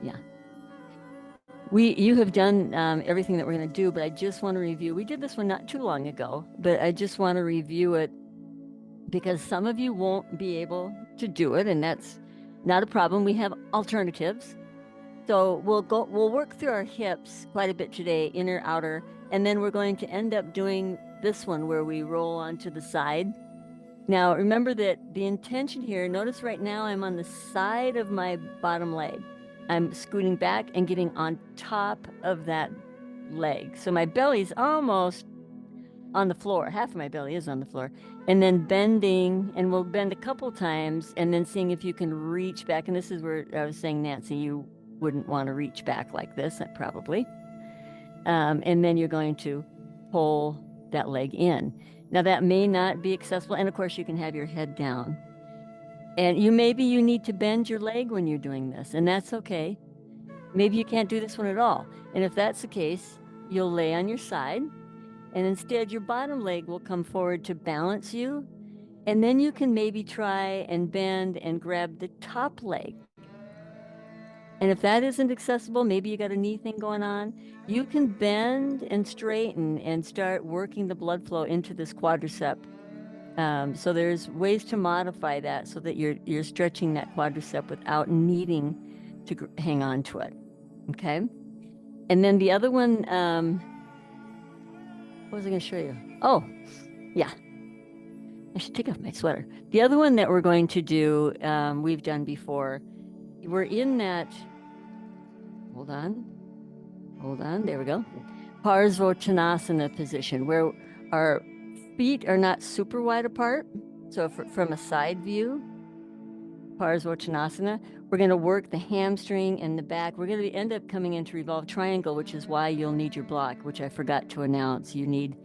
Yeah. You have done everything that we're going to do, but I just want to review. We did this one not too long ago, but I just want to review it because some of you won't be able to do it, and that's not a problem. We have alternatives. So we'll work through our hips quite a bit today, inner, outer, and then we're going to end up doing this one where we roll onto the side. Now, remember that the intention here, notice right now I'm on the side of my bottom leg. I'm scooting back and getting on top of that leg. So my belly's almost on the floor. Half of my belly is on the floor. And then bending, and we'll bend a couple times, and then seeing if you can reach back. And this is where I was saying, Nancy, you wouldn't want to reach back like this, probably. And then you're going to pull that leg in. Now, that may not be accessible. And of course, you can have your head down. And maybe you need to bend your leg when you're doing this, and that's okay. Maybe you can't do this one at all. And if that's the case, you'll lay on your side, and instead your bottom leg will come forward to balance you. And then you can maybe try and bend and grab the top leg. And if that isn't accessible, maybe you got a knee thing going on, you can bend and straighten and start working the blood flow into this quadricep. So there's ways to modify that so that you're stretching that quadricep without needing to hang on to it. Okay. And then the other one, what was I going to show you? Oh, yeah. I should take off my sweater. The other one that we're going to do, we've done before. We're in that. Hold on. There we go. Parsvottanasana position, where our feet are not super wide apart. So from a side view, Parsvottanasana, we're going to work the hamstring and the back. We're going to end up coming into revolved triangle, which is why you'll need your block, which I forgot to announce. You need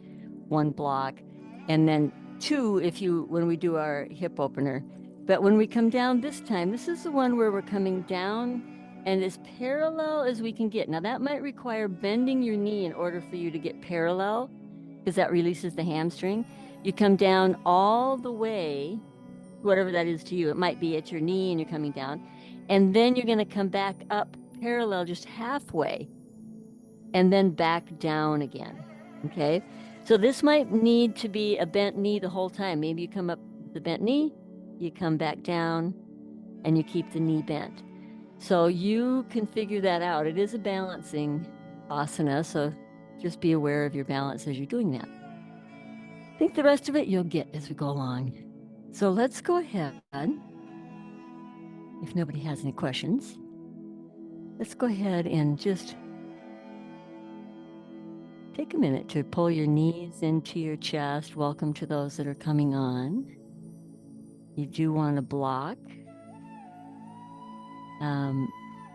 one block, and then two when we do our hip opener. But when we come down this time, this is the one where we're coming down and as parallel as we can get. Now, that might require bending your knee in order for you to get parallel, because that releases the hamstring. You come down all the way, whatever that is to you. It might be at your knee and you're coming down. And then you're going to come back up parallel just halfway and then back down again. Okay. So this might need to be a bent knee the whole time. Maybe you come up the bent knee, you come back down, and you keep the knee bent. So you can figure that out. It is a balancing asana, so just be aware of your balance as you're doing that. I think the rest of it you'll get as we go along. So let's go ahead. If nobody has any questions, let's go ahead and just take a minute to pull your knees into your chest. Welcome to those that are coming on. You do want to block.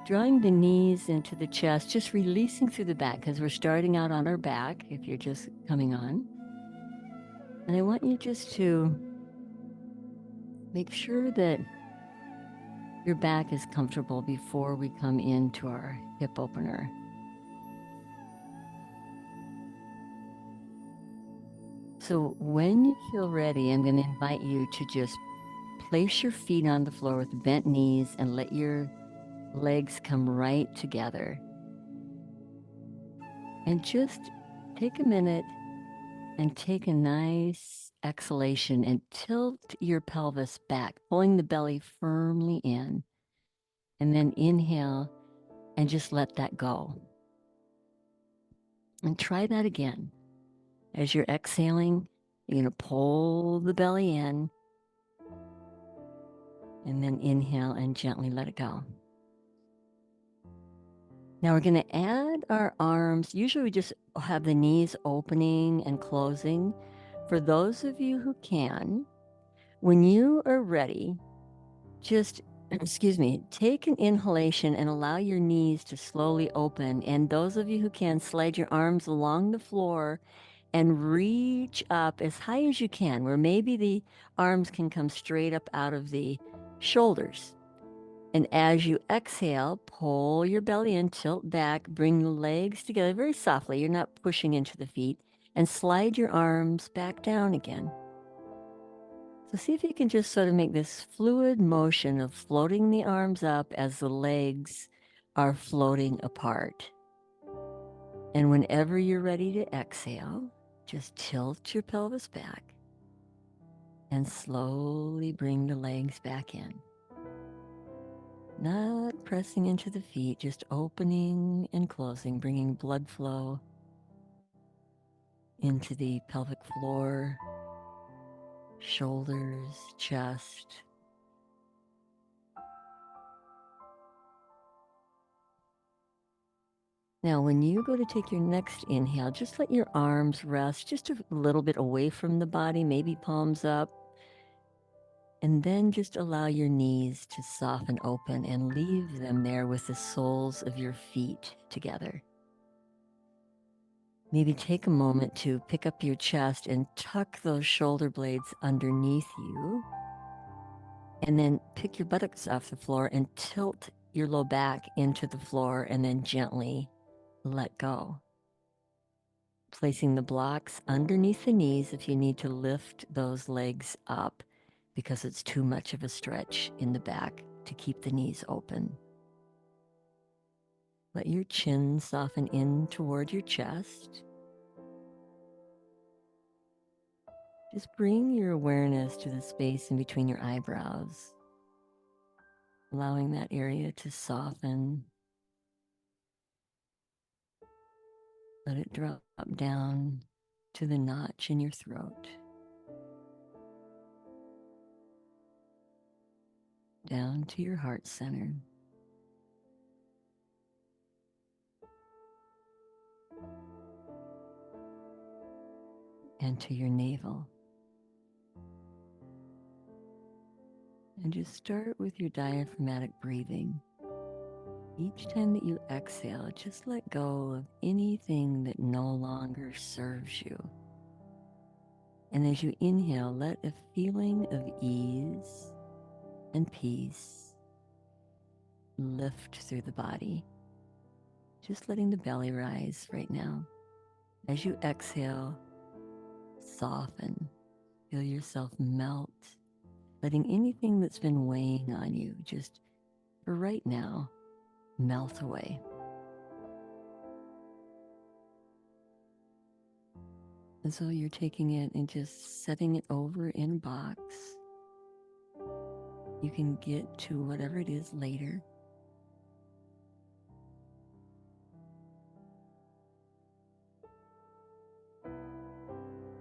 Drawing the knees into the chest, just releasing through the back, because we're starting out on our back if you're just coming on. And I want you just to make sure that your back is comfortable before we come into our hip opener. So when you feel ready, I'm going to invite you to just place your feet on the floor with bent knees and let your legs come right together. And just take a minute and take a nice exhalation and tilt your pelvis back, pulling the belly firmly in. And then inhale and just let that go. And try that again. As you're exhaling, you're going to pull the belly in and then inhale and gently let it go. Now we're going to add our arms. Usually we just have the knees opening and closing. For those of you who can, when you are ready, just, take an inhalation and allow your knees to slowly open. And those of you who can, slide your arms along the floor and reach up as high as you can, where maybe the arms can come straight up out of the shoulders. And as you exhale, pull your belly in, tilt back, bring the legs together very softly. You're not pushing into the feet, and slide your arms back down again. So see if you can just sort of make this fluid motion of floating the arms up as the legs are floating apart. And whenever you're ready to exhale, just tilt your pelvis back and slowly bring the legs back in. Not pressing into the feet, just opening and closing, bringing blood flow into the pelvic floor, shoulders, chest. Now, when you go to take your next inhale, just let your arms rest just a little bit away from the body, maybe palms up. And then just allow your knees to soften open and leave them there with the soles of your feet together. Maybe take a moment to pick up your chest and tuck those shoulder blades underneath you. And then pick your buttocks off the floor and tilt your low back into the floor and then gently let go. Placing the blocks underneath the knees if you need to lift those legs up because it's too much of a stretch in the back to keep the knees open. Let your chin soften in toward your chest. Just bring your awareness to the space in between your eyebrows, allowing that area to soften. Let it drop down to the notch in your throat, down to your heart center. And to your navel. And just start with your diaphragmatic breathing. Each time that you exhale, just let go of anything that no longer serves you. And as you inhale, let a feeling of ease and peace lift through the body. Just letting the belly rise right now. As you exhale, soften. Feel yourself melt. Letting anything that's been weighing on you just for right now melt away. And so you're taking it and just setting it over in a box. You can get to whatever it is later.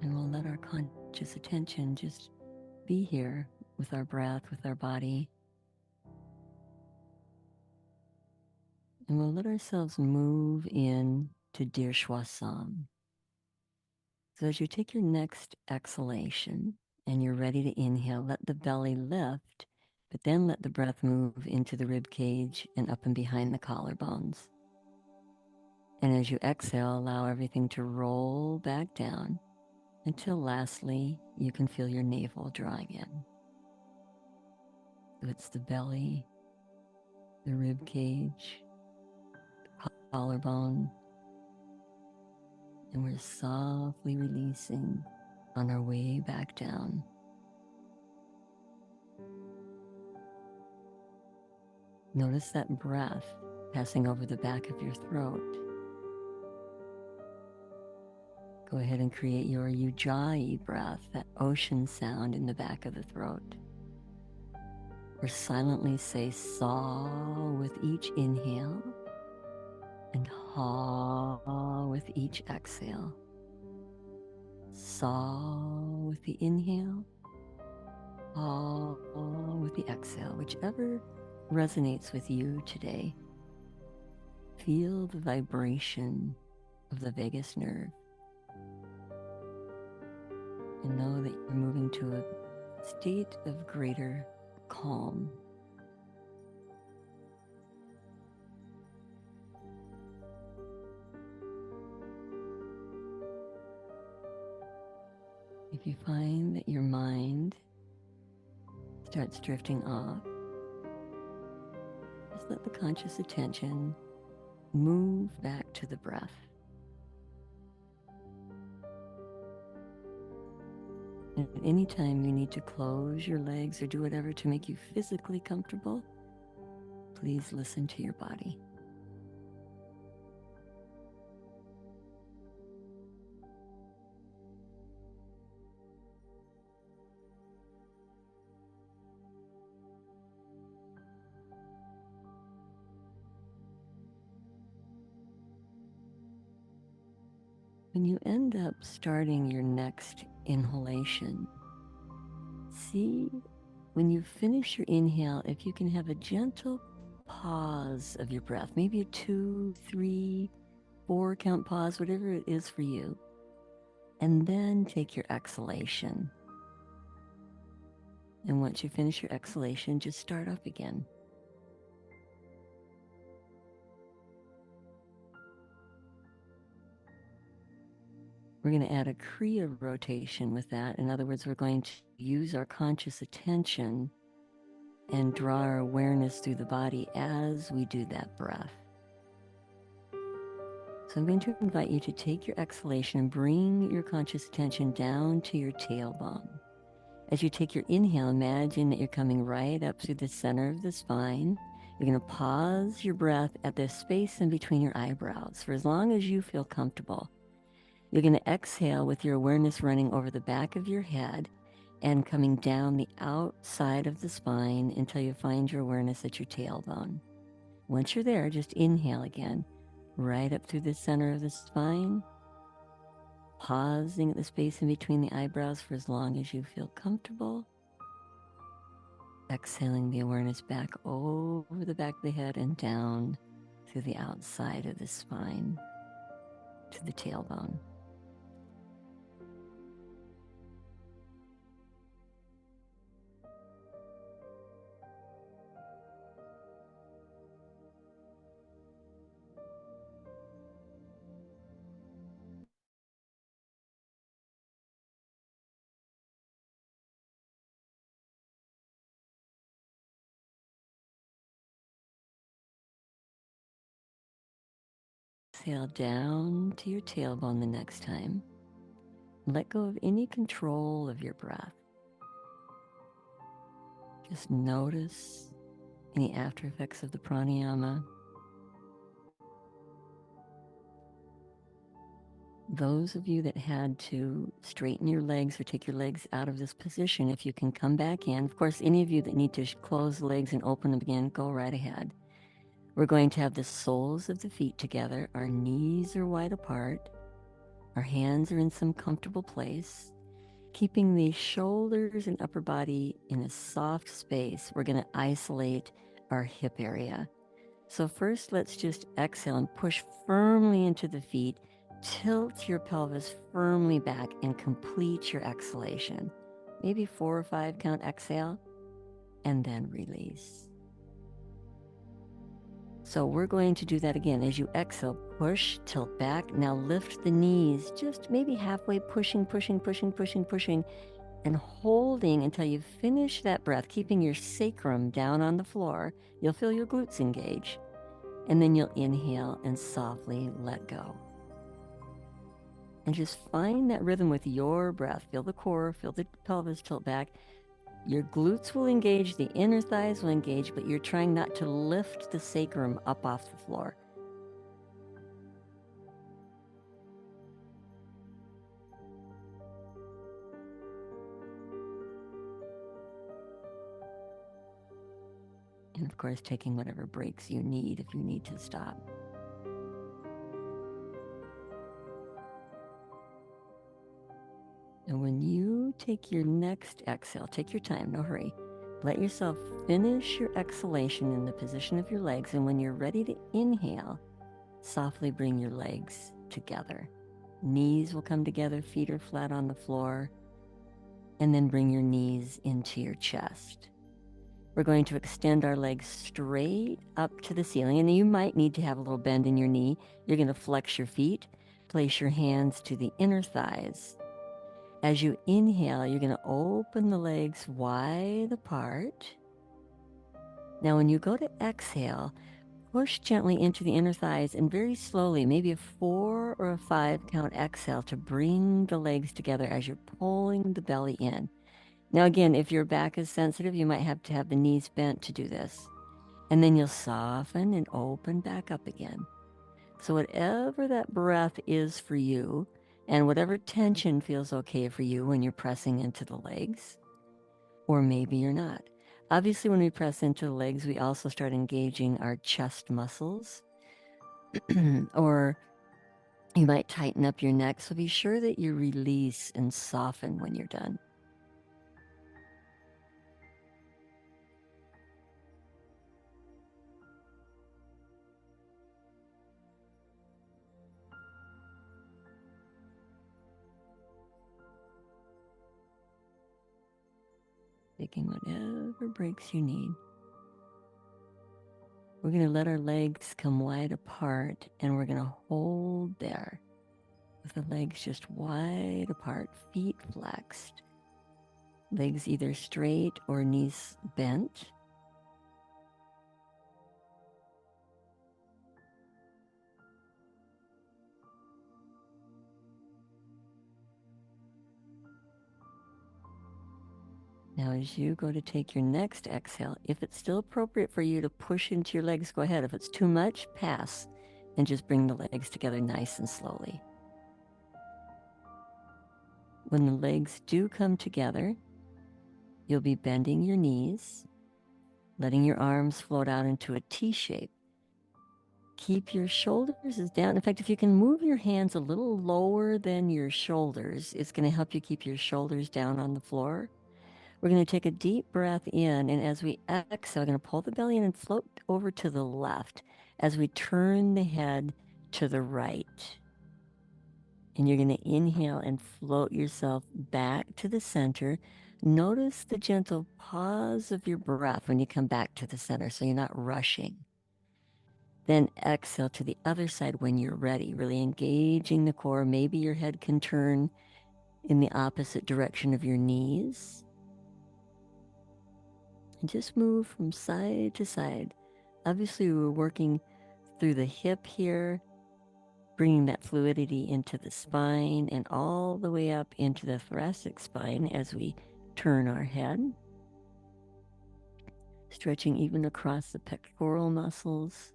And we'll let our conscious attention just be here with our breath, with our body. And we'll let ourselves move in to Dir Shwasam. So as you take your next exhalation and you're ready to inhale, let the belly lift, but then let the breath move into the rib cage and up and behind the collarbones. And as you exhale, allow everything to roll back down until lastly, you can feel your navel drawing in. So it's the belly, the rib cage, the collarbone, and we're softly releasing on our way back down. Notice that breath passing over the back of your throat. Go ahead and create your Ujjayi breath, that ocean sound in the back of the throat. Or silently say saw with each inhale and ha with each exhale. Saw with the inhale, ha with the exhale, whichever resonates with you today. Feel the vibration of the vagus nerve. And know that you're moving to a state of greater calm. If you find that your mind starts drifting off, just let the conscious attention move back to the breath. And at any time you need to close your legs or do whatever to make you physically comfortable, please listen to your body. When you end up starting your next inhalation, see when you finish your inhale, if you can have a gentle pause of your breath, maybe a 2, 3, 4 count pause, whatever it is for you, and then take your exhalation. And once you finish your exhalation, just start up again. We're going to add a Kriya rotation with that. In other words, we're going to use our conscious attention and draw our awareness through the body as we do that breath. So I'm going to invite you to take your exhalation and bring your conscious attention down to your tailbone. As you take your inhale, imagine that you're coming right up through the center of the spine. You're going to pause your breath at the space in between your eyebrows for as long as you feel comfortable. You're going to exhale with your awareness running over the back of your head and coming down the outside of the spine until you find your awareness at your tailbone. Once you're there, just inhale again, right up through the center of the spine, pausing at the space in between the eyebrows for as long as you feel comfortable. Exhaling the awareness back over the back of the head and down through the outside of the spine to the tailbone. Exhale down to your tailbone the next time. Let go of any control of your breath. Just notice any after effects of the pranayama. Those of you that had to straighten your legs or take your legs out of this position, if you can come back in. Of course, any of you that need to close the legs and open them again, go right ahead. We're going to have the soles of the feet together. Our knees are wide apart. Our hands are in some comfortable place. Keeping the shoulders and upper body in a soft space, we're going to isolate our hip area. So first, let's just exhale and push firmly into the feet. Tilt your pelvis firmly back and complete your exhalation. Maybe 4 or 5 count exhale, and then release. So we're going to do that again. As you exhale, push, tilt back. Now lift the knees, just maybe halfway, pushing, and holding until you finish that breath, keeping your sacrum down on the floor. You'll feel your glutes engage. And then you'll inhale and softly let go. And just find that rhythm with your breath. Feel the core, feel the pelvis tilt back. Your glutes will engage, the inner thighs will engage, but you're trying not to lift the sacrum up off the floor. And of course, taking whatever breaks you need if you need to stop. And when you take your next exhale, take your time, no hurry. Let yourself finish your exhalation in the position of your legs. And when you're ready to inhale, softly bring your legs together. Knees will come together, feet are flat on the floor. And then bring your knees into your chest. We're going to extend our legs straight up to the ceiling. And you might need to have a little bend in your knee. You're going to flex your feet, place your hands to the inner thighs. As you inhale, you're going to open the legs wide apart. Now, when you go to exhale, push gently into the inner thighs and very slowly, maybe a 4 or a 5 count exhale to bring the legs together as you're pulling the belly in. Now, again, if your back is sensitive, you might have to have the knees bent to do this. And then you'll soften and open back up again. So whatever that breath is for you, and whatever tension feels okay for you when you're pressing into the legs, or maybe you're not. Obviously, when we press into the legs, we also start engaging our chest muscles, or You might tighten up your neck, so be sure that you release and soften when you're done. Taking whatever breaks you need. We're going to let our legs come wide apart, and we're going to hold there with the legs just wide apart, feet flexed, legs either straight or knees bent. Now, as you go to take your next exhale, if it's still appropriate for you to push into your legs, go ahead. If it's too much, pass, and just bring the legs together nice and slowly. When the legs do come together, you'll be bending your knees, letting your arms float out into a T shape. Keep your shoulders down. In fact, if you can move your hands a little lower than your shoulders, it's going to help you keep your shoulders down on the floor. We're going to take a deep breath in, and as we exhale, we're going to pull the belly in and float over to the left as we turn the head to the right. And you're going to inhale and float yourself back to the center. Notice the gentle pause of your breath when you come back to the center, so you're not rushing. Then exhale to the other side when you're ready, really engaging the core. Maybe your head can turn in the opposite direction of your knees. And just move from side to side. Obviously, we're working through the hip here, bringing that fluidity into the spine and all the way up into the thoracic spine as we turn our head. Stretching even across the pectoral muscles.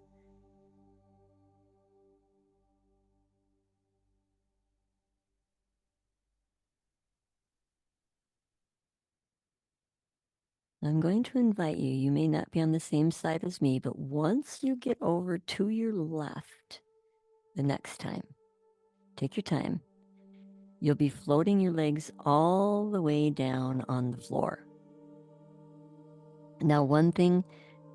I'm going to invite you, you may not be on the same side as me, but once you get over to your left the next time, take your time, you'll be floating your legs all the way down on the floor. Now, one thing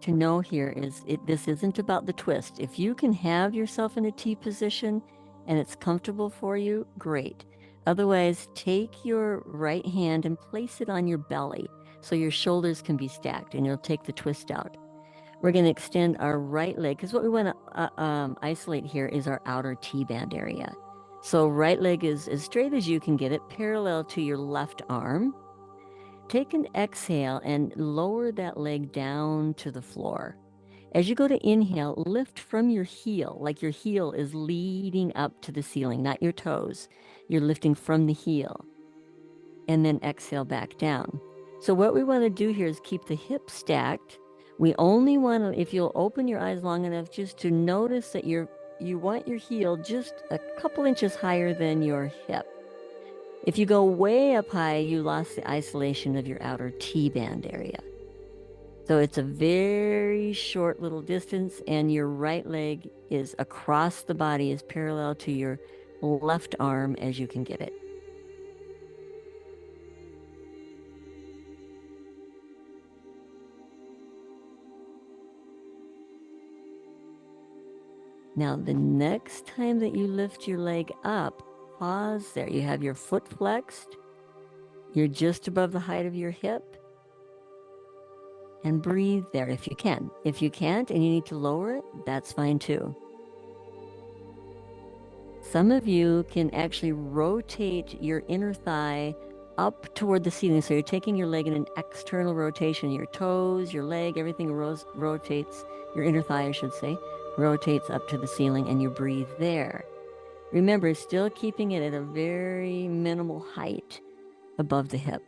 to know here is this isn't about the twist. If you can have yourself in a T position and it's comfortable for you, great. Otherwise, take your right hand and place it on your belly so your shoulders can be stacked and you'll take the twist out. We're going to extend our right leg because what we want to isolate here is our outer T-band area. So right leg is as straight as you can get it, parallel to your left arm. Take an exhale and lower that leg down to the floor. As you go to inhale, lift from your heel, like your heel is leading up to the ceiling, not your toes. You're lifting from the heel. And then exhale back down. So what we want to do here is keep the hips stacked. We only want to, if you'll open your eyes long enough just to notice that you want your heel just a couple inches higher than your hip. If you go way up high, you lost the isolation of your outer T-band area. So it's a very short little distance, and your right leg is across the body, is parallel to your left arm as you can get it. Now, the next time that you lift your leg up, pause there. You have your foot flexed. You're just above the height of your hip. And breathe there if you can. If you can't and you need to lower it, that's fine too. Some of you can actually rotate your inner thigh up toward the ceiling. So you're taking your leg in an external rotation. Your toes, your leg, everything rotates. Your inner thigh, I should say, rotates up to the ceiling, and you breathe there. Remember, still keeping it at a very minimal height above the hip.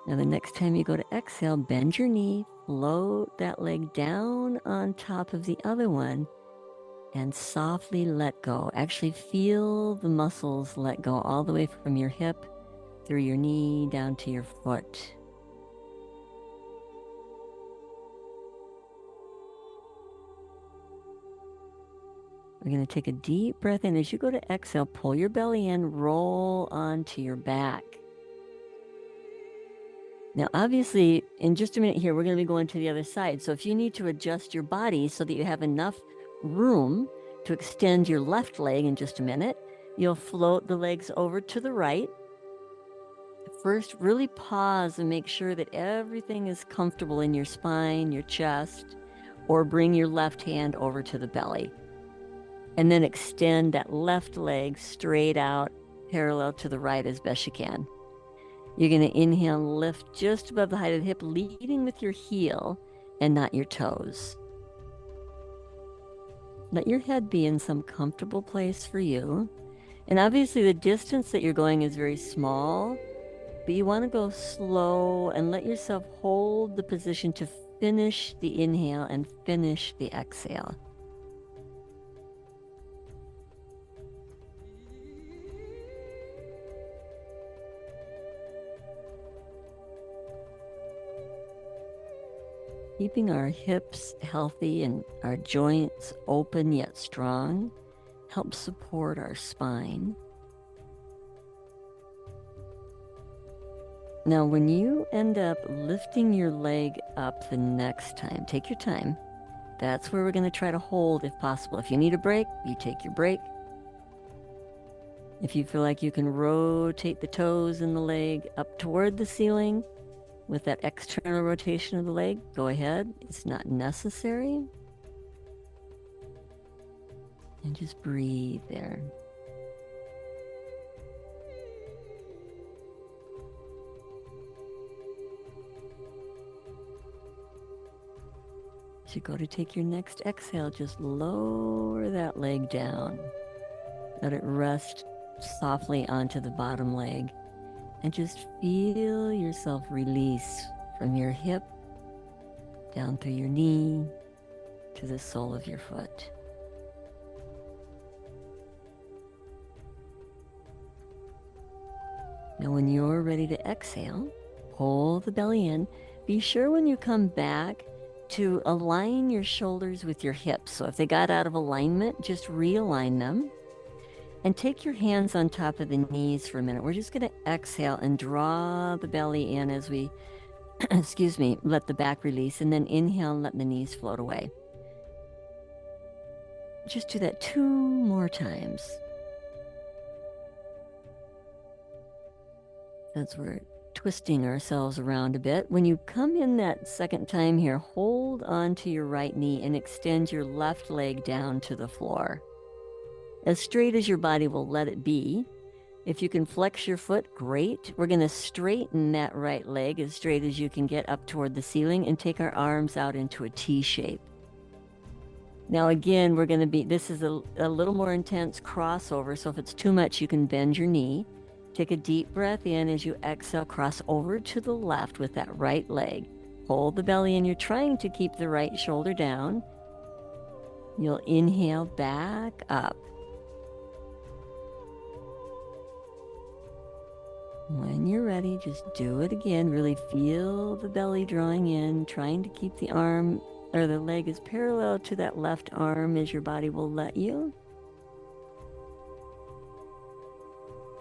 Now, the next time you go to exhale, bend your knee, float that leg down on top of the other one, and softly let go. Actually feel the muscles let go all the way from your hip, through your knee, down to your foot. We're going to take a deep breath in. As you go to exhale, pull your belly in, roll onto your back. Now, obviously, in just a minute here, we're going to be going to the other side. So if you need to adjust your body so that you have enough room to extend your left leg in just a minute, you'll float the legs over to the right. First, really pause and make sure that everything is comfortable in your spine, your chest, or bring your left hand over to the belly. And then extend that left leg straight out, parallel to the right as best you can. You're going to inhale and lift just above the height of the hip, leading with your heel and not your toes. Let your head be in some comfortable place for you. And obviously the distance that you're going is very small, but you want to go slow and let yourself hold the position to finish the inhale and finish the exhale. Keeping our hips healthy and our joints open yet strong helps support our spine. Now, when you end up lifting your leg up the next time, take your time. That's where we're going to try to hold if possible. If you need a break, you take your break. If you feel like you can rotate the toes in the leg up toward the ceiling with that external rotation of the leg, go ahead. It's not necessary. And just breathe there. As you go to take your next exhale, just lower that leg down. Let it rest softly onto the bottom leg. And just feel yourself release from your hip, down through your knee, to the sole of your foot. Now when you're ready to exhale, pull the belly in. Be sure when you come back to align your shoulders with your hips. So if they got out of alignment, just realign them. And take your hands on top of the knees for a minute. We're just going to exhale and draw the belly in as we, excuse me, let the back release, and then inhale and let the knees float away. Just do that 2 more times. As we're twisting ourselves around a bit. When you come in that second time here, hold on to your right knee and extend your left leg down to the floor. As straight as your body will let it be. If you can flex your foot, great. We're going to straighten that right leg as straight as you can get up toward the ceiling and take our arms out into a T shape. Now again, we're going to be, this is a little more intense crossover, so if it's too much, you can bend your knee. Take a deep breath in as you exhale, cross over to the left with that right leg. Hold the belly in. You're trying to keep the right shoulder down. You'll inhale back up. When you're ready, just do it again. Really feel the belly drawing in, trying to keep the arm or the leg as parallel to that left arm as your body will let you.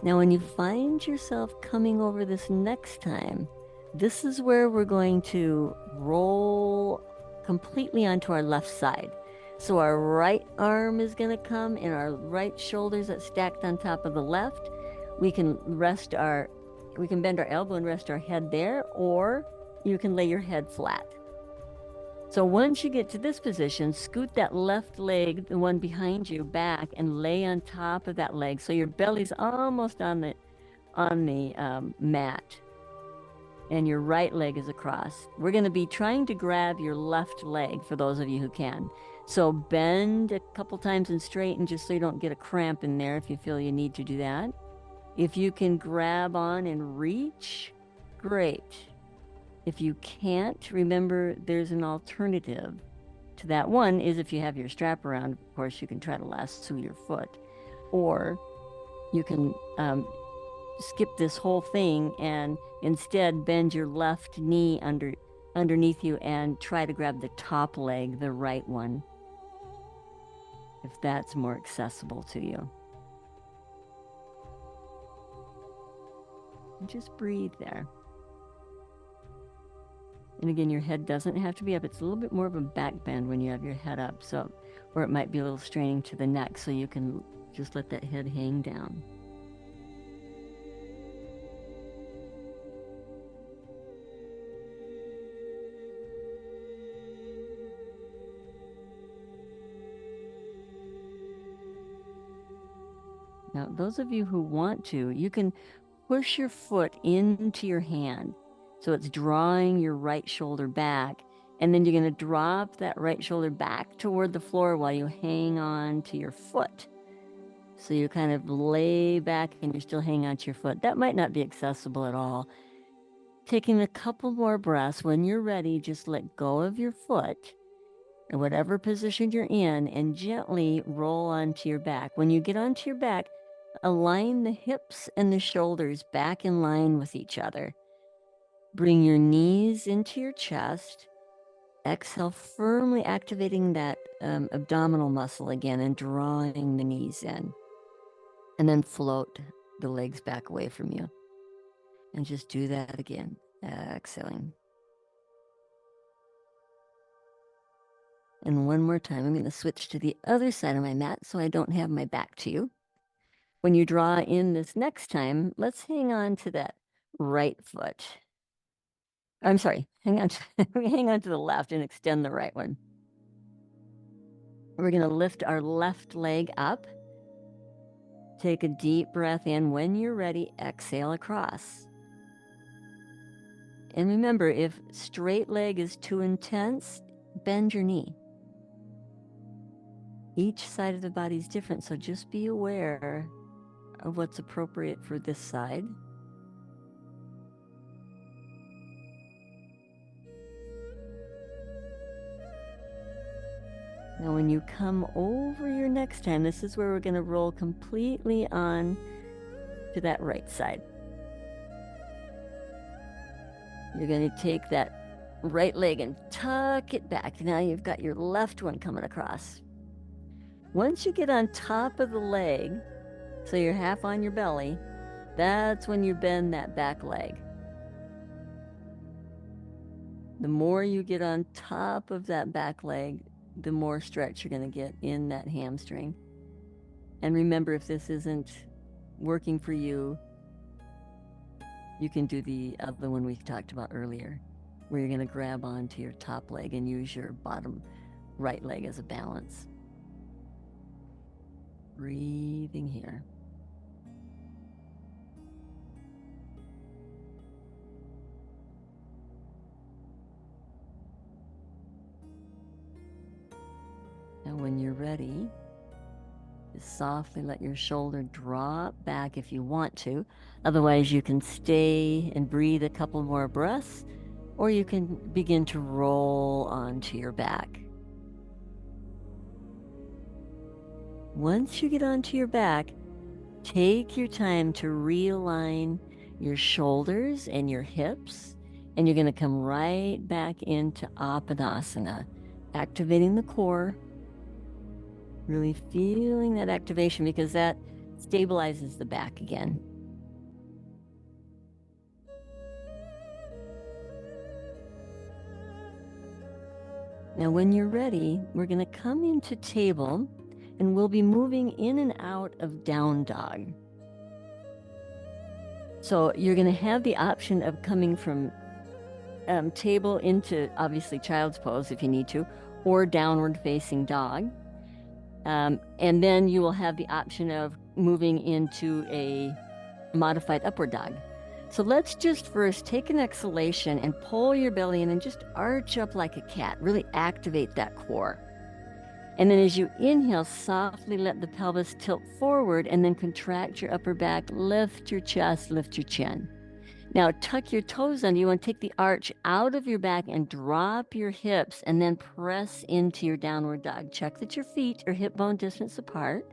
Now, when you find yourself coming over this next time, this is where we're going to roll completely onto our left side. So our right arm is going to come and our right shoulders that's stacked on top of the left. We can bend our elbow and rest our head there, or you can lay your head flat. So once you get to this position, scoot that left leg, the one behind you, back and lay on top of that leg. So your belly's almost on the mat and your right leg is across. We're going to be trying to grab your left leg for those of you who can. So bend a couple times and straighten just so you don't get a cramp in there if you feel you need to do that. If you can grab on and reach, great. If you can't, remember there's an alternative to that. One is if you have your strap around, of course, you can try to lasso your foot. Or you can skip this whole thing and instead bend your left knee underneath you and try to grab the top leg, the right one. if that's more accessible to you. And just breathe there. And again, your head doesn't have to be up. It's a little bit more of a back bend when you have your head up, so, or it might be a little straining to the neck, so you can just let that head hang down. Now, those of you who want to, you can push your foot into your hand. So it's drawing your right shoulder back. And then you're going to drop that right shoulder back toward the floor while you hang on to your foot. So you kind of lay back and you're still hanging on to your foot. That might not be accessible at all. Taking a couple more breaths. When you're ready, just let go of your foot in whatever position you're in and gently roll onto your back. When you get onto your back, align the hips and the shoulders back in line with each other. Bring your knees into your chest. Exhale, firmly activating that abdominal muscle again and drawing the knees in. And then float the legs back away from you. And just do that again, exhaling. And one more time, I'm going to switch to the other side of my mat so I don't have my back to you. When you draw in this next time, let's hang on to that right foot. I'm sorry, hang on to the left and extend the right one. We're going to lift our left leg up. Take a deep breath in. When you're ready, exhale across. And remember, if straight leg is too intense, bend your knee. Each side of the body is different, so just be aware of what's appropriate for this side. Now, when you come over your next time, this is where we're going to roll completely on to that right side. You're going to take that right leg and tuck it back. Now you've got your left one coming across. Once you get on top of the leg, so you're half on your belly, that's when you bend that back leg. The more you get on top of that back leg, the more stretch you're going to get in that hamstring. And remember, if this isn't working for you, you can do the other one we talked about earlier, where you're going to grab onto your top leg and use your bottom right leg as a balance. Breathing here. Now, when you're ready, just softly let your shoulder drop back if you want to. Otherwise, you can stay and breathe a couple more breaths, or you can begin to roll onto your back. Once you get onto your back, take your time to realign your shoulders and your hips, and you're going to come right back into Apanasana, activating the core. Really feeling that activation because that stabilizes the back again. Now, when you're ready, we're going to come into table and we'll be moving in and out of down dog. So you're going to have the option of coming from table into obviously child's pose if you need to, or downward facing dog. And then you will have the option of moving into a modified upward dog. So let's just first take an exhalation and pull your belly in and just arch up like a cat. Really activate that core. And then as you inhale, softly let the pelvis tilt forward and then contract your upper back, lift your chest, lift your chin. Now tuck your toes under. You want to take the arch out of your back and drop your hips and then press into your downward dog. Check that your feet are hip bone distance apart.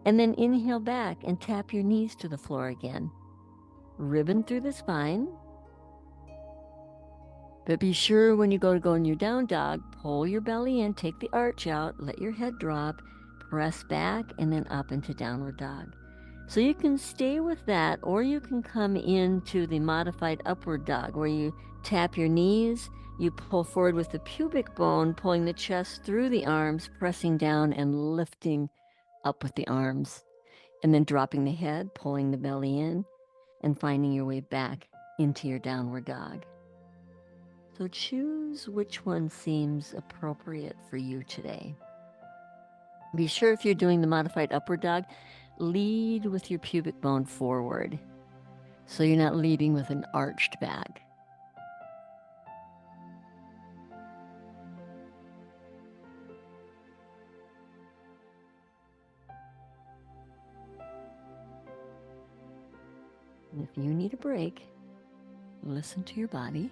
And then inhale back and tap your knees to the floor again. Ribbon through the spine. But be sure when you go in your down dog, pull your belly in, take the arch out, let your head drop, press back, and then up into downward dog. So you can stay with that, or you can come into the modified upward dog where you tap your knees, you pull forward with the pubic bone, pulling the chest through the arms, pressing down and lifting up with the arms, and then dropping the head, pulling the belly in, and finding your way back into your downward dog. So choose which one seems appropriate for you today. Be sure if you're doing the modified upward dog, lead with your pubic bone forward, so you're not leading with an arched back. And if you need a break, listen to your body.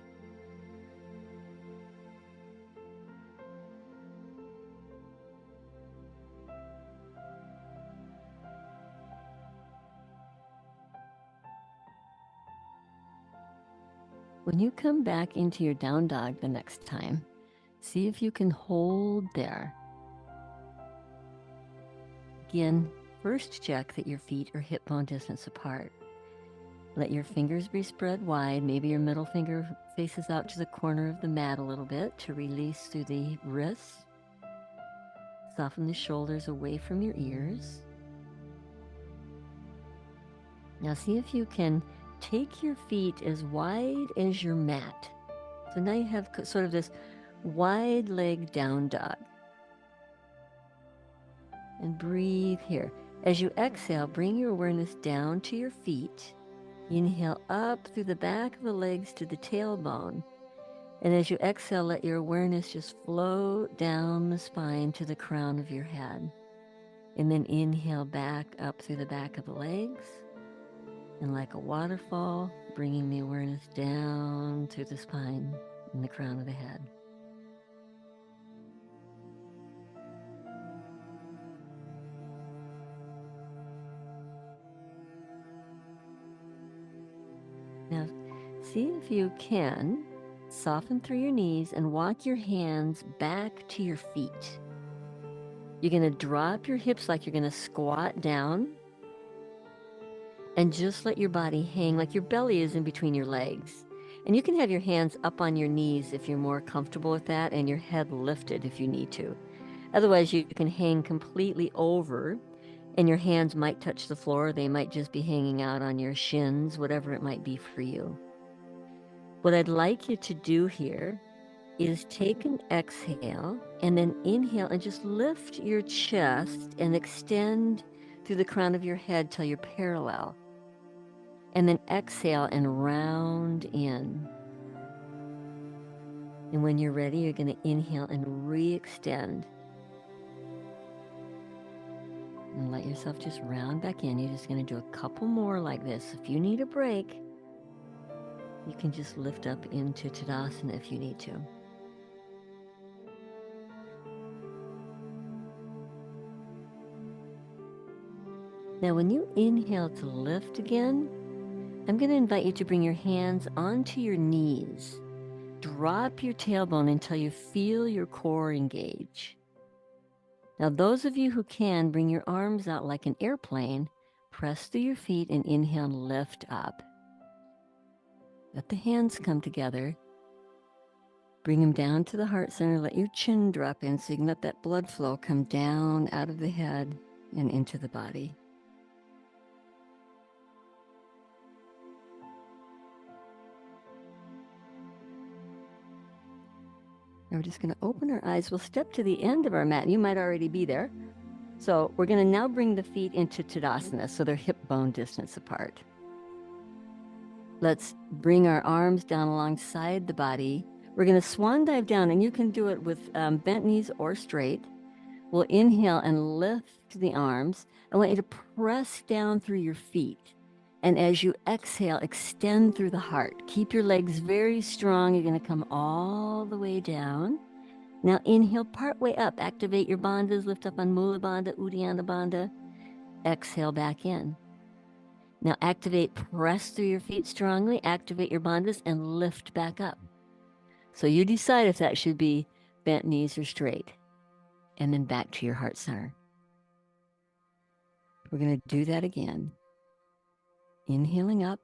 When you come back into your down dog the next time, see if you can hold there. Again, first check that your feet are hip bone distance apart. Let your fingers be spread wide. Maybe your middle finger faces out to the corner of the mat a little bit to release through the wrists. Soften the shoulders away from your ears. Now see if you can take your feet as wide as your mat. So now you have sort of this wide leg down dog. And breathe here. As you exhale, bring your awareness down to your feet. Inhale up through the back of the legs to the tailbone. And as you exhale, let your awareness just float down the spine to the crown of your head. And then inhale back up through the back of the legs. And like a waterfall, bringing the awareness down through the spine and the crown of the head. Now, see if you can soften through your knees and walk your hands back to your feet. You're going to drop your hips like you're going to squat down and just let your body hang like your belly is in between your legs. And you can have your hands up on your knees if you're more comfortable with that, and your head lifted if you need to. Otherwise, you can hang completely over, and your hands might touch the floor. They might just be hanging out on your shins, whatever it might be for you. What I'd like you to do here is take an exhale and then inhale and just lift your chest and extend through the crown of your head till you're parallel. And then exhale and round in. And when you're ready, you're going to inhale and re-extend. And let yourself just round back in. You're just going to do a couple more like this. If you need a break, you can just lift up into Tadasana if you need to. Now, when you inhale to lift again, I'm going to invite you to bring your hands onto your knees. Drop your tailbone until you feel your core engage. Now, those of you who can, bring your arms out like an airplane, press through your feet and inhale and lift up. Let the hands come together. Bring them down to the heart center. Let your chin drop in so you can let that blood flow come down out of the head and into the body. Now we're just going to open our eyes. We'll step to the end of our mat. You might already be there. So we're going to now bring the feet into Tadasana so they're hip bone distance apart. Let's bring our arms down alongside the body. We're going to swan dive down, and you can do it with bent knees or straight. We'll inhale and lift the arms. I want you to press down through your feet. And as you exhale, extend through the heart. Keep your legs very strong. You're going to come all the way down. Now inhale, part way up. Activate your bandhas. Lift up on Mula Bandha, Uddiyana Bandha. Exhale back in. Now activate, press through your feet strongly. Activate your bandhas and lift back up. So you decide if that should be bent knees or straight, and then back to your heart center. We're going to do that again. Inhaling up.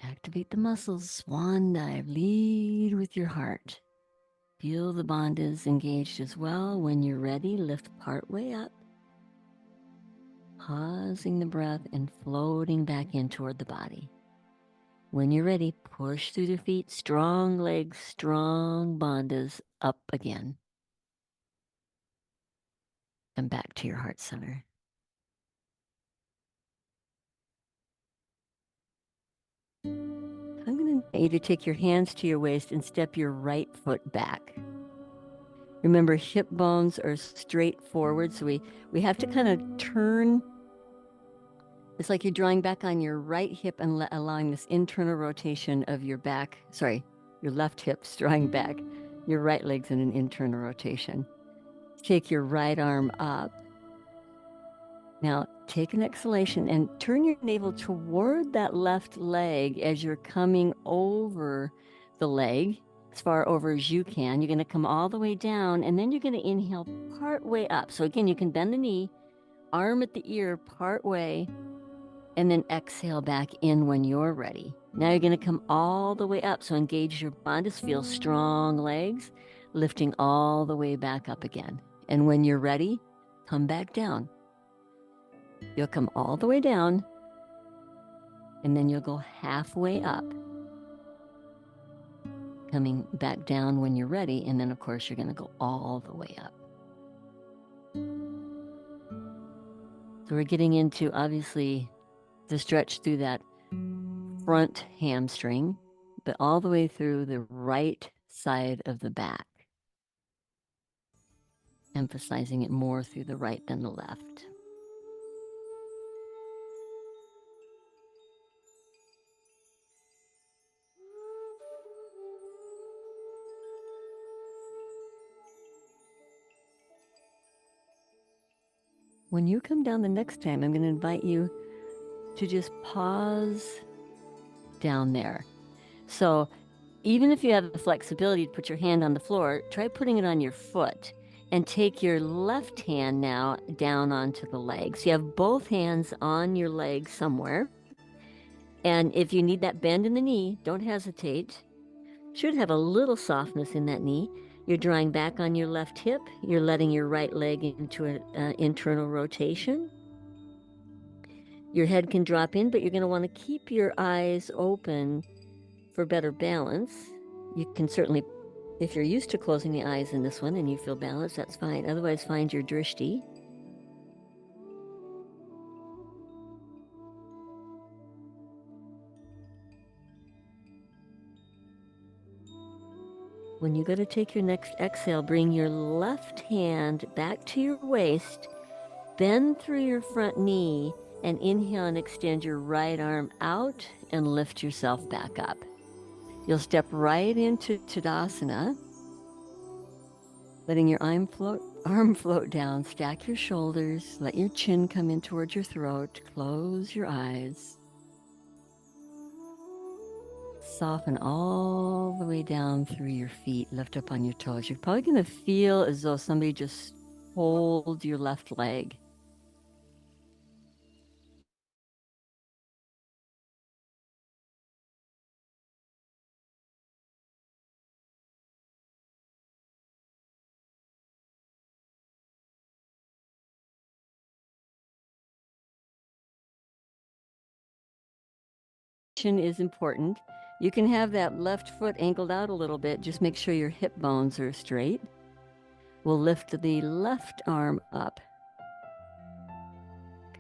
Activate the muscles, swan dive, lead with your heart. Feel the bandhas engaged as well. When you're ready, lift part way up. Pausing the breath and floating back in toward the body. When you're ready, push through the feet, strong legs, strong bandhas, up again. And back to your heart center. I'm going to invite you to take your hands to your waist and step your right foot back. Remember, hip bones are straight forward, so we have to kind of turn. It's like you're drawing back on your right hip and allowing this internal rotation of your back. Sorry, your left hip's drawing back. Your right leg's in an internal rotation. Take your right arm up. Now, take an exhalation and turn your navel toward that left leg as you're coming over the leg, as far over as you can. You're going to come all the way down, and then you're going to inhale part way up. So again, you can bend the knee, arm at the ear part way, and then exhale back in when you're ready. Now you're going to come all the way up. So engage your bandhas, feel strong legs, lifting all the way back up again. And when you're ready, come back down. You'll come all the way down, and then you'll go halfway up, coming back down when you're ready, and then of course you're going to go all the way up. So we're getting into, obviously, the stretch through that front hamstring, but all the way through the right side of the back, emphasizing it more through the right than the left. When you come down the next time, I'm going to invite you to just pause down there. So even if you have the flexibility to put your hand on the floor, try putting it on your foot and take your left hand now down onto the leg. So you have both hands on your leg somewhere. And if you need that bend in the knee, don't hesitate. Should have a little softness in that knee. You're drawing back on your left hip. You're letting your right leg into an internal rotation. Your head can drop in, but you're going to want to keep your eyes open for better balance. You can certainly, if you're used to closing the eyes in this one and you feel balanced, that's fine. Otherwise, find your drishti. When you go to take your next exhale, bring your left hand back to your waist, bend through your front knee, and inhale and extend your right arm out and lift yourself back up. You'll step right into Tadasana, letting your arm float down, stack your shoulders, let your chin come in towards your throat, close your eyes. Soften all the way down through your feet, lift up on your toes. You're probably going to feel as though somebody just holds your left leg. Is important. You can have that left foot angled out a little bit. Just make sure your hip bones are straight. We'll lift the left arm up.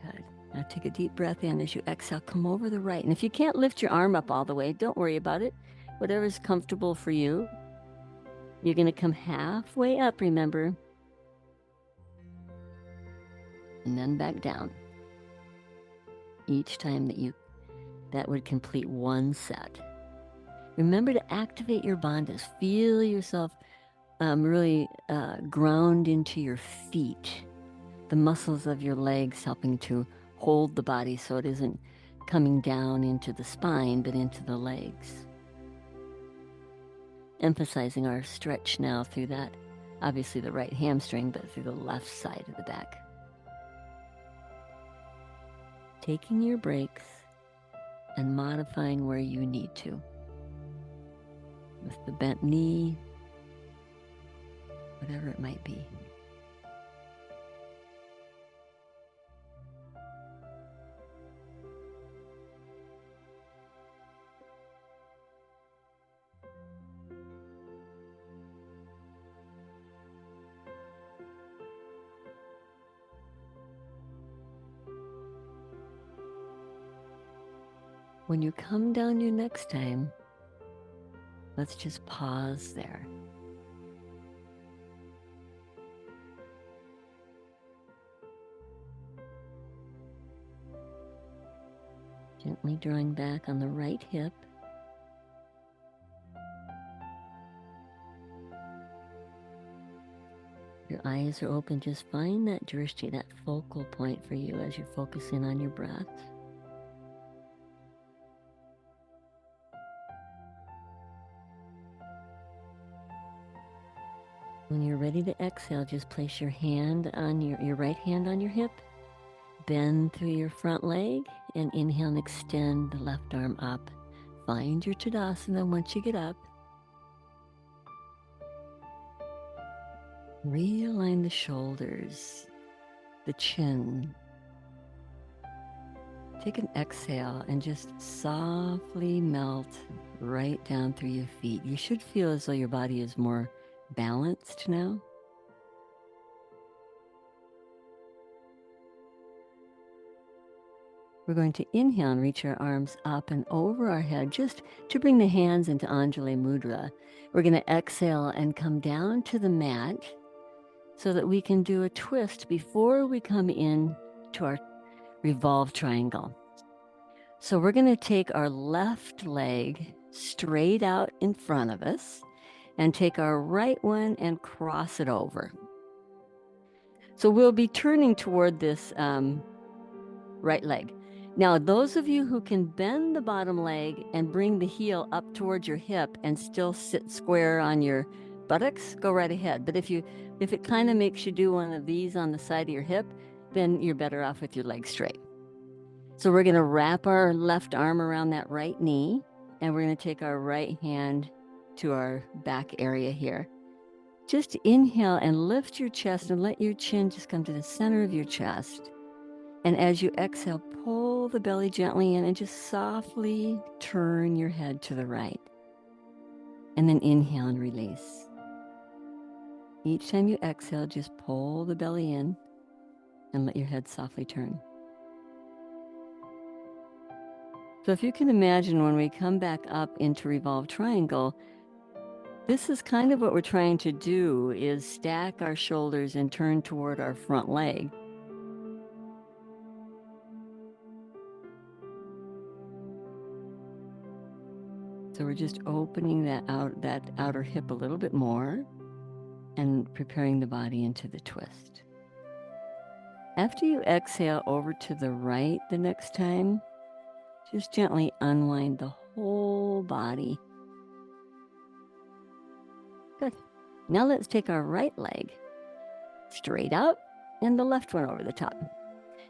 Good. Now take a deep breath in as you exhale. Come over the right. And if you can't lift your arm up all the way, don't worry about it. Whatever's comfortable for you. You're going to come halfway up, remember. And then back down. Each time that would complete one set. Remember to activate your bandhas. Feel yourself really ground into your feet. The muscles of your legs helping to hold the body so it isn't coming down into the spine, but into the legs. emphasizing our stretch now through that, obviously the right hamstring, but through the left side of the back. Taking your breaks and modifying where you need to. With the bent knee, whatever it might be. When you come down your next time, let's just pause there. Gently drawing back on the right hip. Your eyes are open. Just find that drishti, that focal point for you as you focus in on your breath. When you're ready to exhale, just place your hand on your right hand on your hip. Bend through your front leg and inhale and extend the left arm up. Find your Tadasana once you get up. Realign the shoulders, the chin. Take an exhale and just softly melt right down through your feet. You should feel as though your body is more balanced now. We're going to inhale and reach our arms up and over our head just to bring the hands into Anjali Mudra. We're going to exhale and come down to the mat so that we can do a twist before we come in to our revolved triangle. So we're going to take our left leg straight out in front of us and take our right one and cross it over. So we'll be turning toward this right leg. Now, those of you who can bend the bottom leg and bring the heel up towards your hip and still sit square on your buttocks, go right ahead. But if it kind of makes you do one of these on the side of your hip, then you're better off with your legs straight. So we're going to wrap our left arm around that right knee, and we're going to take our right hand to our back area here. Just inhale and lift your chest and let your chin just come to the center of your chest. And as you exhale, pull the belly gently in and just softly turn your head to the right. And then inhale and release. Each time you exhale, just pull the belly in and let your head softly turn. So if you can imagine, when we come back up into revolved triangle, this is kind of what we're trying to do, is stack our shoulders and turn toward our front leg. So we're just opening that outer hip a little bit more and preparing the body into the twist. After you exhale over to the right the next time, just gently unwind the whole body. Good. Now let's take our right leg straight out and the left one over the top.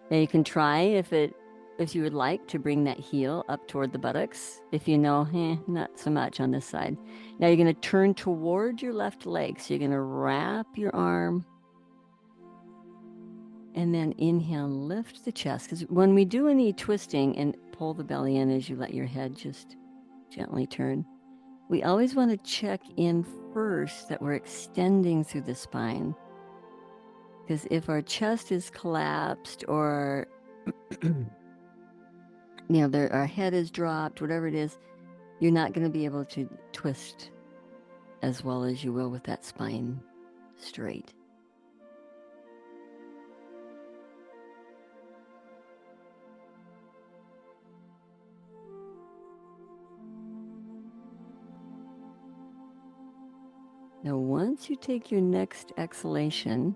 Now you can try, if you would like, to bring that heel up toward the buttocks. If you know, not so much on this side. Now you're going to turn toward your left leg. So you're going to wrap your arm and then inhale and lift the chest. Because when we do any twisting and pull the belly in as you let your head just gently turn, we always want to check in first that we're extending through the spine. Because if our chest is collapsed or our head is dropped, whatever it is, you're not going to be able to twist as well as you will with that spine straight. Now, once you take your next exhalation,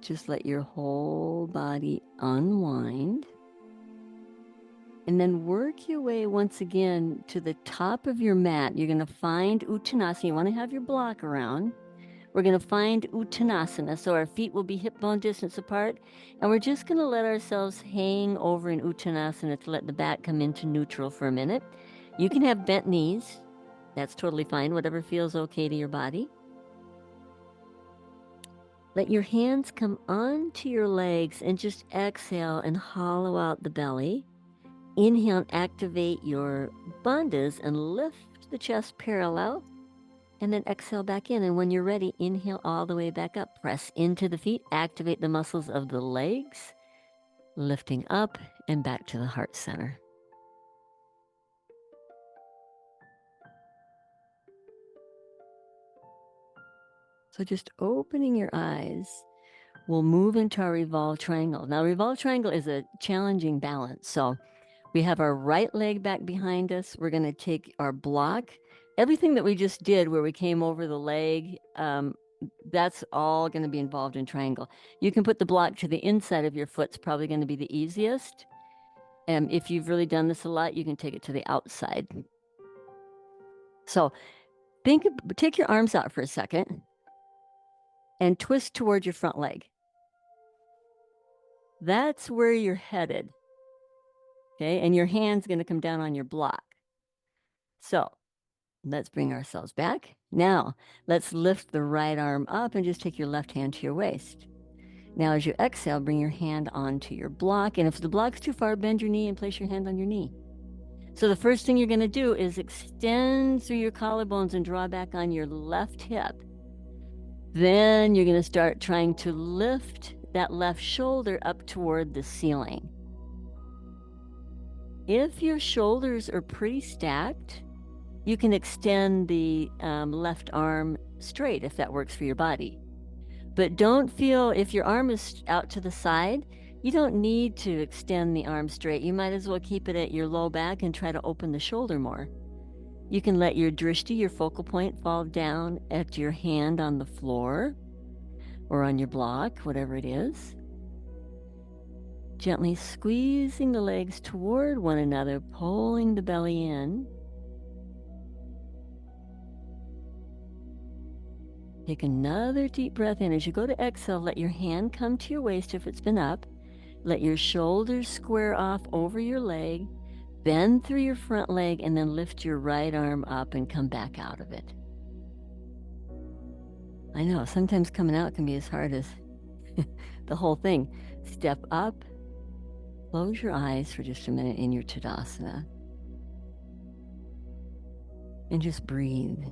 just let your whole body unwind. And then work your way once again to the top of your mat. You're going to find Uttanasana. You want to have your block around. We're going to find Uttanasana. So our feet will be hip bone distance apart. And we're just going to let ourselves hang over in Uttanasana to let the back come into neutral for a minute. You can have bent knees. That's totally fine, whatever feels okay to your body. Let your hands come onto your legs and just exhale and hollow out the belly. Inhale, activate your bandhas and lift the chest parallel. And then exhale back in. And when you're ready, inhale all the way back up. Press into the feet, activate the muscles of the legs, lifting up and back to the heart center. So just opening your eyes, we'll move into our revolved triangle. Now, revolved triangle is a challenging balance. So we have our right leg back behind us. We're going to take our block. Everything that we just did where we came over the leg, that's all going to be involved in triangle. You can put the block to the inside of your foot. It's probably going to be the easiest. And if you've really done this a lot, you can take it to the outside. So take your arms out for a second and twist toward your front leg. That's where you're headed. Okay, and your hand's going to come down on your block. So let's bring ourselves back. Now, let's lift the right arm up and just take your left hand to your waist. Now, as you exhale, bring your hand onto your block. And if the block's too far, bend your knee and place your hand on your knee. So the first thing you're going to do is extend through your collarbones and draw back on your left hip. Then you're going to start trying to lift that left shoulder up toward the ceiling. If your shoulders are pretty stacked, you can extend the left arm straight if that works for your body. But don't feel, if your arm is out to the side, you don't need to extend the arm straight. You might as well keep it at your low back and try to open the shoulder more. You can let your drishti, your focal point, fall down at your hand on the floor or on your block, whatever it is. Gently squeezing the legs toward one another, pulling the belly in. Take another deep breath in. As you go to exhale, let your hand come to your waist if it's been up. Let your shoulders square off over your leg. Bend through your front leg and then lift your right arm up and come back out of it. I know, sometimes coming out can be as hard as the whole thing. Step up. Close your eyes for just a minute in your Tadasana. And just breathe.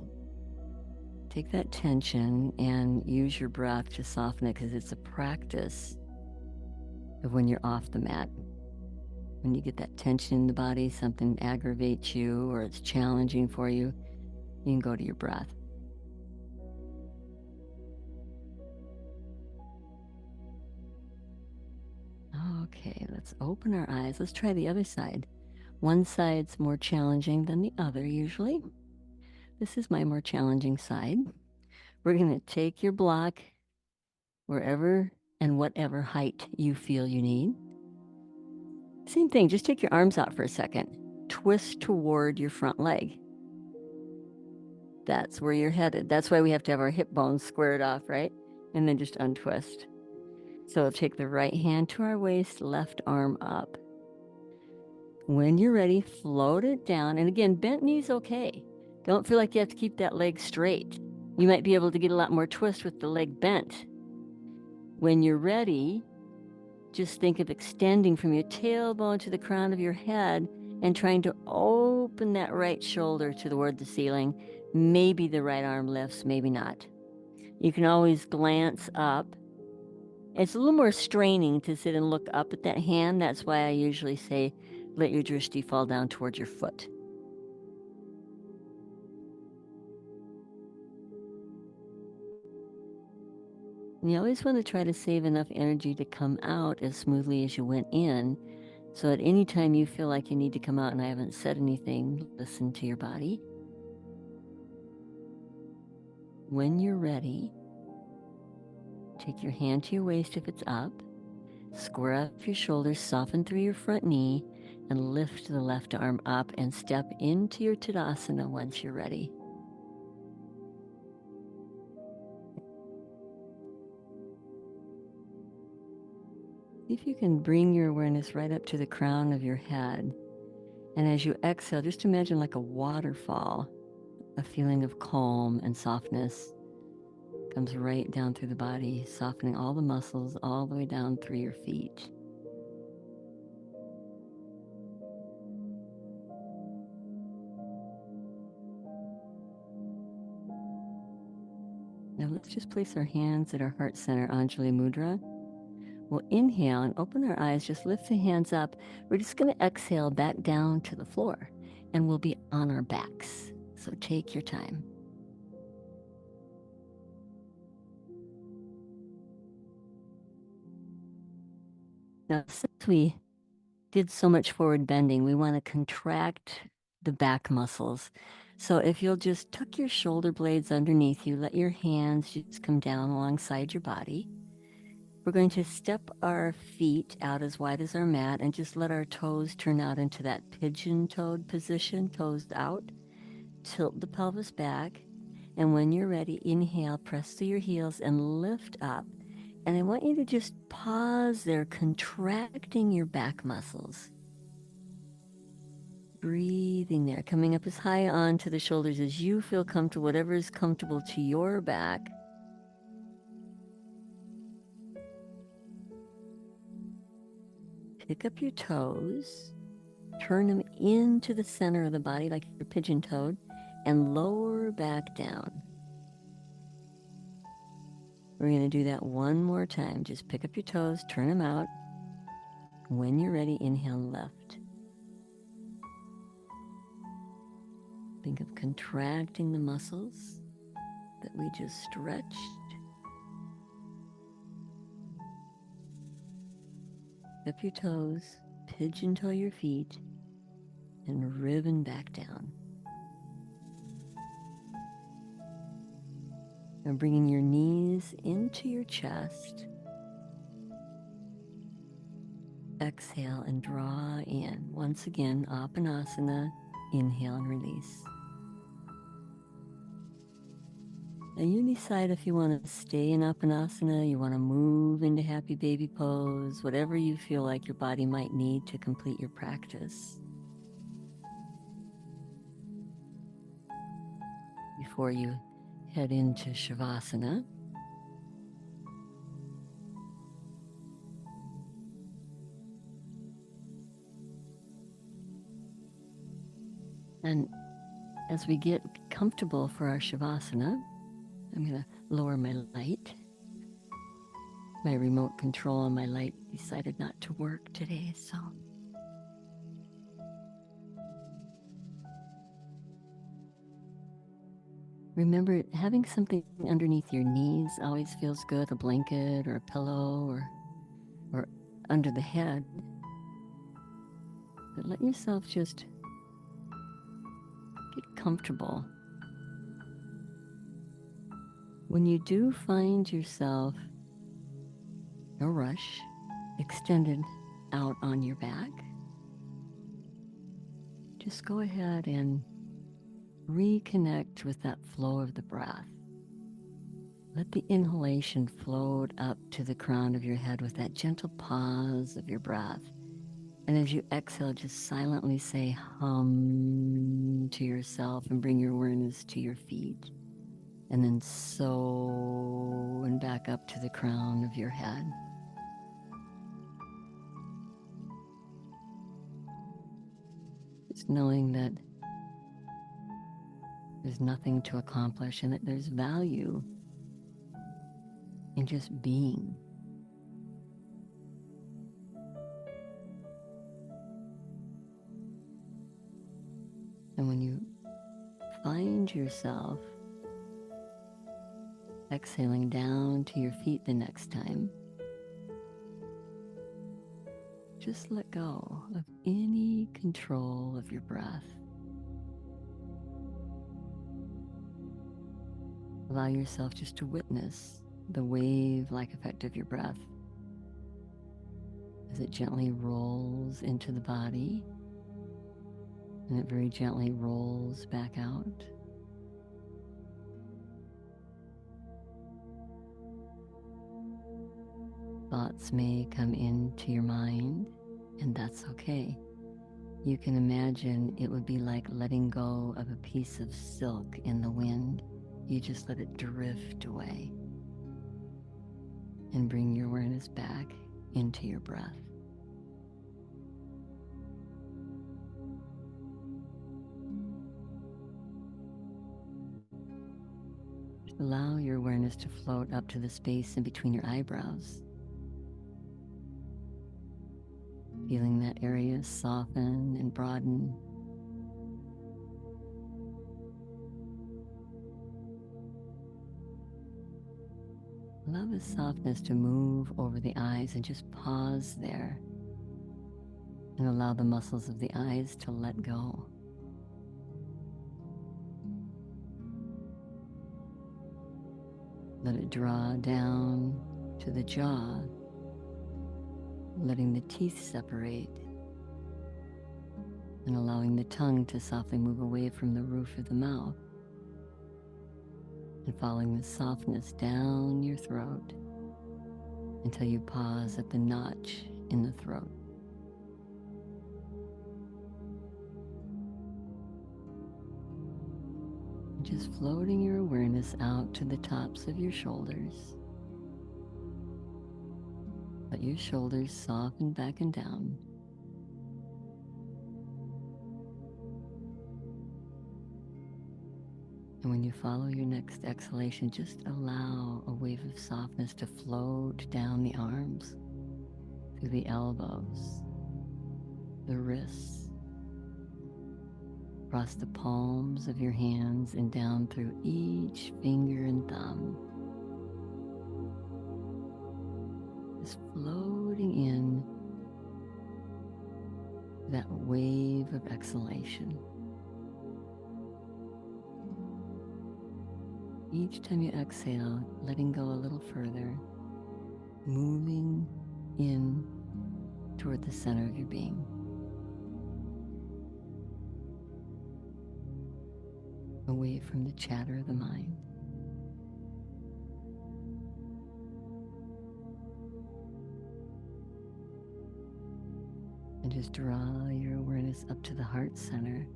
Take that tension and use your breath to soften it, because it's a practice of when you're off the mat. When you get that tension in the body, something aggravates you or it's challenging for you, you can go to your breath. Okay, let's open our eyes. Let's try the other side. One side's more challenging than the other usually. This is my more challenging side. We're going to take your block wherever and whatever height you feel you need. Same thing, just take your arms out for a second. Twist toward your front leg. That's where you're headed. That's why we have to have our hip bones squared off, right? And then just untwist. So take the right hand to our waist, left arm up. When you're ready, float it down. And again, bent knee's okay. Don't feel like you have to keep that leg straight. You might be able to get a lot more twist with the leg bent. When you're ready, just think of extending from your tailbone to the crown of your head and trying to open that right shoulder toward the ceiling. Maybe the right arm lifts, maybe not. You can always glance up. It's a little more straining to sit and look up at that hand. That's why I usually say, let your drishti fall down towards your foot. And you always want to try to save enough energy to come out as smoothly as you went in. So at any time you feel like you need to come out and I haven't said anything, listen to your body. When you're ready, take your hand to your waist if it's up, square up your shoulders, soften through your front knee, and lift the left arm up and step into your Tadasana once you're ready. See if you can bring your awareness right up to the crown of your head. And as you exhale, just imagine like a waterfall, a feeling of calm and softness comes right down through the body, softening all the muscles all the way down through your feet. Now let's just place our hands at our heart center, Anjali Mudra. We'll inhale and open our eyes, just lift the hands up. We're just going to exhale back down to the floor, and we'll be on our backs. So take your time. Now, since we did so much forward bending, we want to contract the back muscles. So if you'll just tuck your shoulder blades underneath you, let your hands just come down alongside your body. We're going to step our feet out as wide as our mat and just let our toes turn out into that pigeon-toed position, toes out. Tilt the pelvis back. And when you're ready, inhale, press through your heels and lift up. And I want you to just pause there, contracting your back muscles. Breathing there, coming up as high onto the shoulders as you feel comfortable, whatever is comfortable to your back. Pick up your toes, turn them into the center of the body like you're pigeon-toed, and lower back down. We're going to do that one more time. Just pick up your toes, turn them out. When you're ready, inhale, lift. Think of contracting the muscles that we just stretched. Pick up your toes, pigeon-toe your feet, and ribbon back down. Now bringing your knees into your chest. Exhale and draw in. Once again, Apanasana, inhale and release. Now you decide if you want to stay in Apanasana, you want to move into happy baby pose, whatever you feel like your body might need to complete your practice. Before you head into Shavasana, and as we get comfortable for our Shavasana, I'm going to lower my light. My remote control on my light decided not to work today, so. Remember, having something underneath your knees always feels good, a blanket or a pillow or under the head. But let yourself just get comfortable. When you do find yourself, no rush, extended out on your back, just go ahead and reconnect with that flow of the breath. Let the inhalation float up to the crown of your head with that gentle pause of your breath. And as you exhale, just silently say hum to yourself and bring your awareness to your feet. And then so and back up to the crown of your head. Just knowing that there's nothing to accomplish and that there's value in just being. And when you find yourself exhaling down to your feet the next time, just let go of any control of your breath. Allow yourself just to witness the wave-like effect of your breath as it gently rolls into the body and it very gently rolls back out. Thoughts may come into your mind, and that's okay. You can imagine it would be like letting go of a piece of silk in the wind. You just let it drift away and bring your awareness back into your breath. Just allow your awareness to float up to the space in between your eyebrows, feeling that area soften and broaden. Allow the softness to move over the eyes and just pause there and allow the muscles of the eyes to let go. Let it draw down to the jaw, letting the teeth separate and allowing the tongue to softly move away from the roof of the mouth and following the softness down your throat until you pause at the notch in the throat. Just floating your awareness out to the tops of your shoulders. Let your shoulders soften back and down. And when you follow your next exhalation, just allow a wave of softness to float down the arms, through the elbows, the wrists, across the palms of your hands and down through each finger and thumb. Just floating in that wave of exhalation. Each time you exhale, letting go a little further, moving in toward the center of your being. Away from the chatter of the mind. And just draw your awareness up to the heart center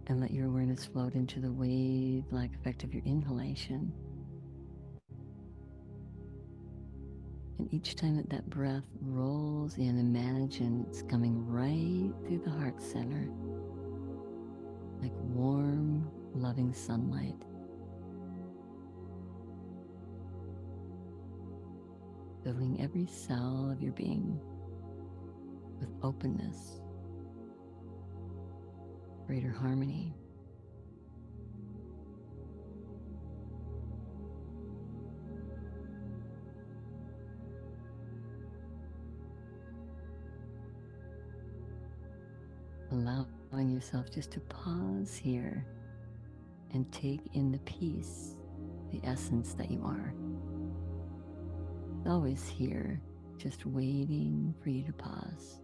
and let your awareness float into the wave-like effect of your inhalation. And each time that breath rolls in, imagine it's coming right through the heart center, like warm, loving sunlight. Filling every cell of your being with openness, greater harmony. Allowing yourself just to pause here and take in the peace, the essence that you are. It's always here, just waiting for you to pause.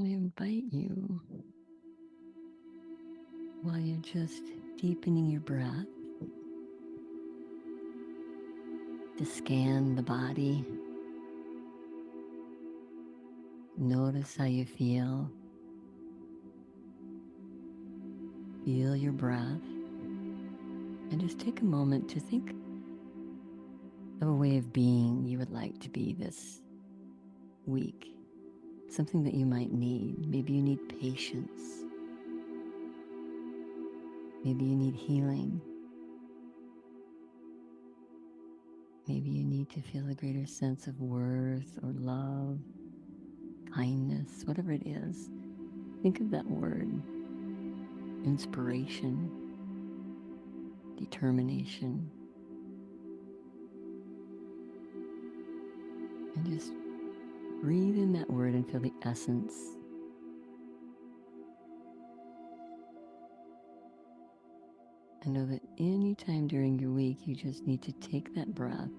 I invite you, while you're just deepening your breath, to scan the body. Notice how you feel. feel your breath, and just take a moment to think of a way of being you would like to be this week. Something that you might need. Maybe you need patience. Maybe you need healing. Maybe you need to feel a greater sense of worth or love, kindness, whatever it is. Think of that word. Inspiration, determination. And just breathe in that word and feel the essence. And know that any time during your week, you just need to take that breath.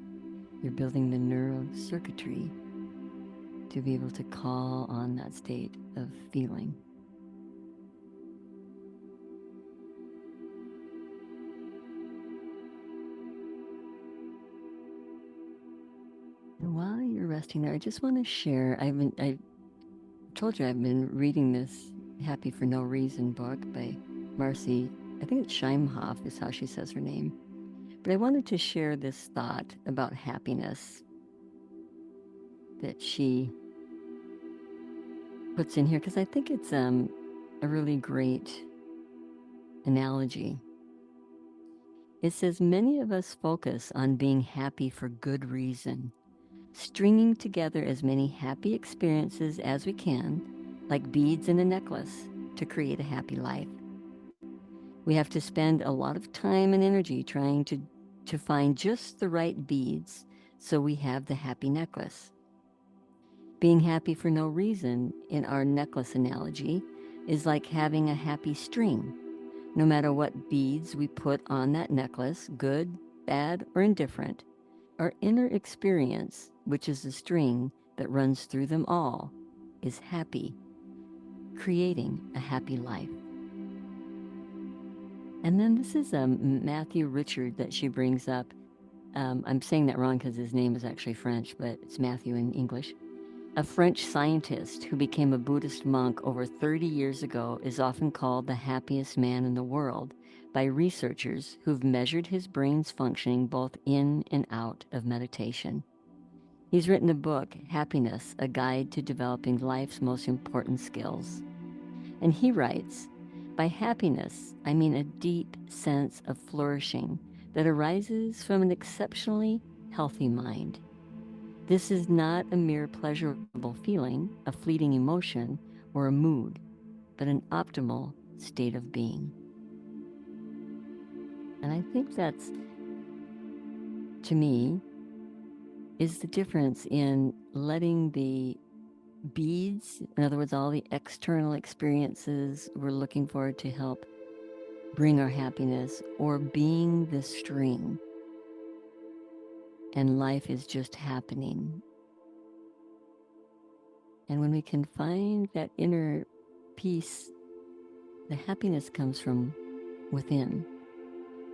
You're building the neurocircuitry to be able to call on that state of feeling. And while you're resting there, I just want to share, I told you I've been reading this Happy for No Reason book by Marcy, I think it's Scheimhoff is how she says her name. But I wanted to share this thought about happiness that she puts in here because I think it's a really great analogy. It says, many of us focus on being happy for good reason, stringing together as many happy experiences as we can, like beads in a necklace, to create a happy life. We have to spend a lot of time and energy trying to find just the right beads so we have the happy necklace. Being happy for no reason, in our necklace analogy, is like having a happy string. No matter what beads we put on that necklace, good, bad, or indifferent, our inner experience, which is the string that runs through them all, is happy, creating a happy life. And then this is Matthew Richard that she brings up. I'm saying that wrong because his name is actually French, but it's Matthew in English. A French scientist who became a Buddhist monk over 30 years ago is often called the happiest man in the world by researchers who've measured his brain's functioning both in and out of meditation. He's written a book, Happiness, a Guide to Developing Life's Most Important Skills. And he writes, by happiness, I mean a deep sense of flourishing that arises from an exceptionally healthy mind. This is not a mere pleasurable feeling, a fleeting emotion, or a mood, but an optimal state of being. And I think that's, to me, is the difference in letting the beads, in other words, all the external experiences we're looking for to help bring our happiness, or being the string, and life is just happening. And when we can find that inner peace, the happiness comes from within.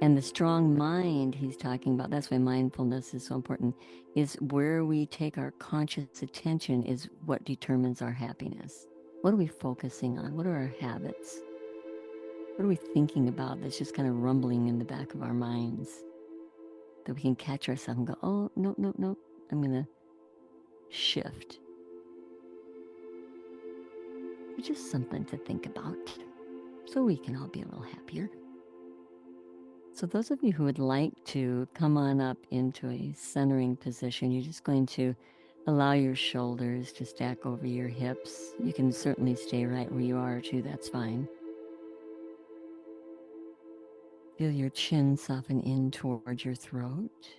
And the strong mind he's talking about, that's why mindfulness is so important, is where we take our conscious attention is what determines our happiness. What are we focusing on? What are our habits? What are we thinking about that's just kind of rumbling in the back of our minds that we can catch ourselves and go, oh, no, no, no, I'm going to shift. It's just something to think about so we can all be a little happier. So those of you who would like to come on up into a centering position, you're just going to allow your shoulders to stack over your hips. You can certainly stay right where you are too, that's fine. Feel your chin soften in towards your throat.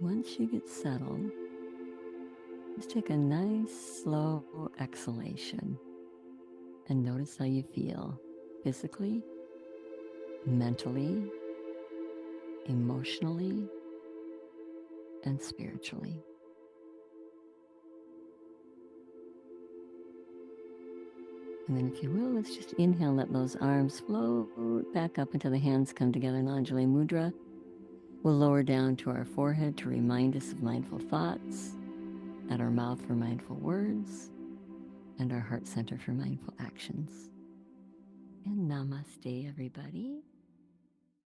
Once you get settled, just take a nice, slow exhalation and notice how you feel physically, mentally, emotionally, and spiritually. And then if you will, let's just inhale, let those arms float back up until the hands come together in Anjali Mudra. We'll lower down to our forehead to remind us of mindful thoughts, at our mouth for mindful words, and our heart center for mindful actions. And namaste, everybody.